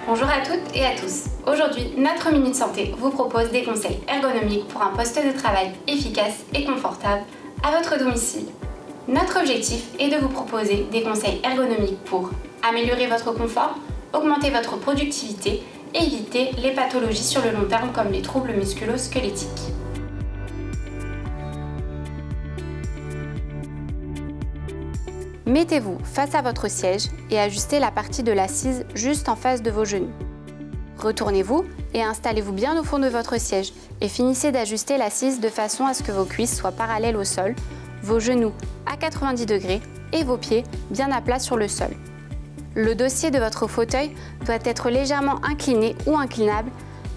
Bonjour à toutes et à tous. Aujourd'hui, notre Minute Santé vous propose des conseils ergonomiques pour un poste de travail efficace et confortable à votre domicile. Notre objectif est de vous proposer des conseils ergonomiques pour améliorer votre confort, augmenter votre productivité et éviter les pathologies sur le long terme comme les troubles musculo-squelettiques. Mettez-vous face à votre siège et ajustez la partie de l'assise juste en face de vos genoux. Retournez-vous et installez-vous bien au fond de votre siège et finissez d'ajuster l'assise de façon à ce que vos cuisses soient parallèles au sol, vos genoux à 90 degrés et vos pieds bien à plat sur le sol. Le dossier de votre fauteuil doit être légèrement incliné ou inclinable.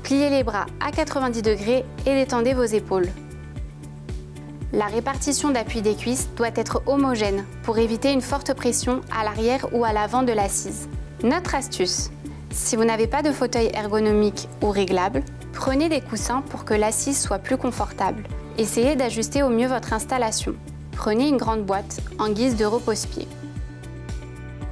Pliez les bras à 90 degrés et détendez vos épaules. La répartition d'appui des cuisses doit être homogène pour éviter une forte pression à l'arrière ou à l'avant de l'assise. Notre astuce: si vous n'avez pas de fauteuil ergonomique ou réglable, prenez des coussins pour que l'assise soit plus confortable. Essayez d'ajuster au mieux votre installation. Prenez une grande boîte en guise de repose-pied.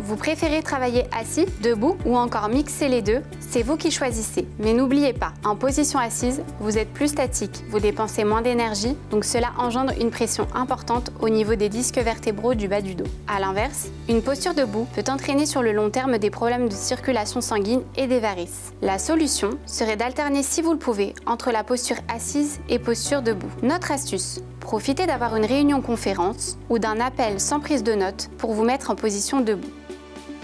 Vous préférez travailler assis, debout ou encore mixer les deux? C'est vous qui choisissez. Mais n'oubliez pas, en position assise, vous êtes plus statique, vous dépensez moins d'énergie, donc cela engendre une pression importante au niveau des disques vertébraux du bas du dos. A l'inverse, une posture debout peut entraîner sur le long terme des problèmes de circulation sanguine et des varices. La solution serait d'alterner, si vous le pouvez, entre la posture assise et posture debout. Notre astuce: profitez d'avoir une réunion conférence ou d'un appel sans prise de notes pour vous mettre en position debout.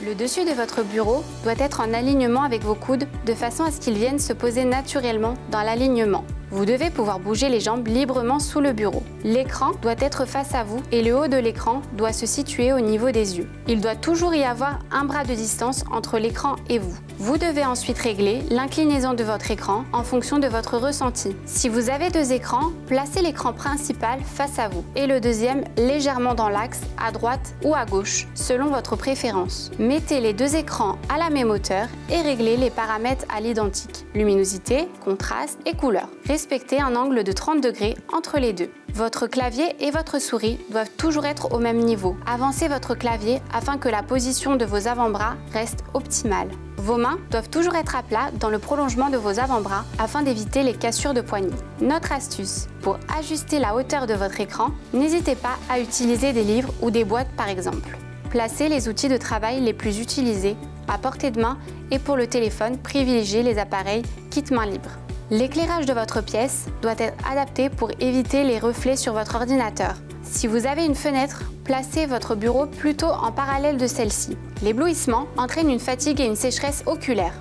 Le dessus de votre bureau doit être en alignement avec vos coudes de façon à ce qu'ils viennent se poser naturellement dans l'alignement. Vous devez pouvoir bouger les jambes librement sous le bureau. L'écran doit être face à vous et le haut de l'écran doit se situer au niveau des yeux. Il doit toujours y avoir un bras de distance entre l'écran et vous. Vous devez ensuite régler l'inclinaison de votre écran en fonction de votre ressenti. Si vous avez deux écrans, placez l'écran principal face à vous et le deuxième légèrement dans l'axe, à droite ou à gauche, selon votre préférence. Mettez les deux écrans à la même hauteur et réglez les paramètres à l'identique: luminosité, contraste et couleur. Respectez un angle de 30 degrés entre les deux. Votre clavier et votre souris doivent toujours être au même niveau. Avancez votre clavier afin que la position de vos avant-bras reste optimale. Vos mains doivent toujours être à plat dans le prolongement de vos avant-bras afin d'éviter les cassures de poignets. Notre astuce: pour ajuster la hauteur de votre écran, n'hésitez pas à utiliser des livres ou des boîtes par exemple. Placez les outils de travail les plus utilisés à portée de main et pour le téléphone, privilégiez les appareils kit main libre. L'éclairage de votre pièce doit être adapté pour éviter les reflets sur votre ordinateur. Si vous avez une fenêtre, placez votre bureau plutôt en parallèle de celle-ci. L'éblouissement entraîne une fatigue et une sécheresse oculaire.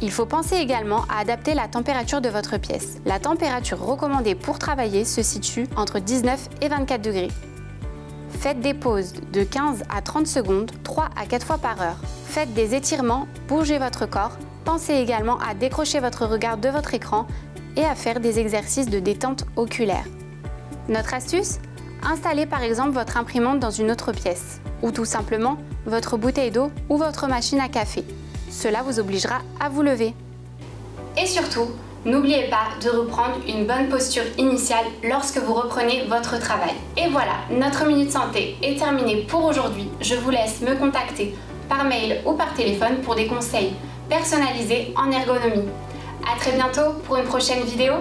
Il faut penser également à adapter la température de votre pièce. La température recommandée pour travailler se situe entre 19 et 24 degrés. Faites des pauses de 15 à 30 secondes, 3 à 4 fois par heure. Faites des étirements, bougez votre corps. Pensez également à décrocher votre regard de votre écran et à faire des exercices de détente oculaire. Notre astuce: installez par exemple votre imprimante dans une autre pièce ou tout simplement votre bouteille d'eau ou votre machine à café. Cela vous obligera à vous lever. Et surtout, n'oubliez pas de reprendre une bonne posture initiale lorsque vous reprenez votre travail. Et voilà, notre Minute Santé est terminée pour aujourd'hui. Je vous laisse me contacter par mail ou par téléphone pour des conseils personnalisés en ergonomie. À très bientôt pour une prochaine vidéo.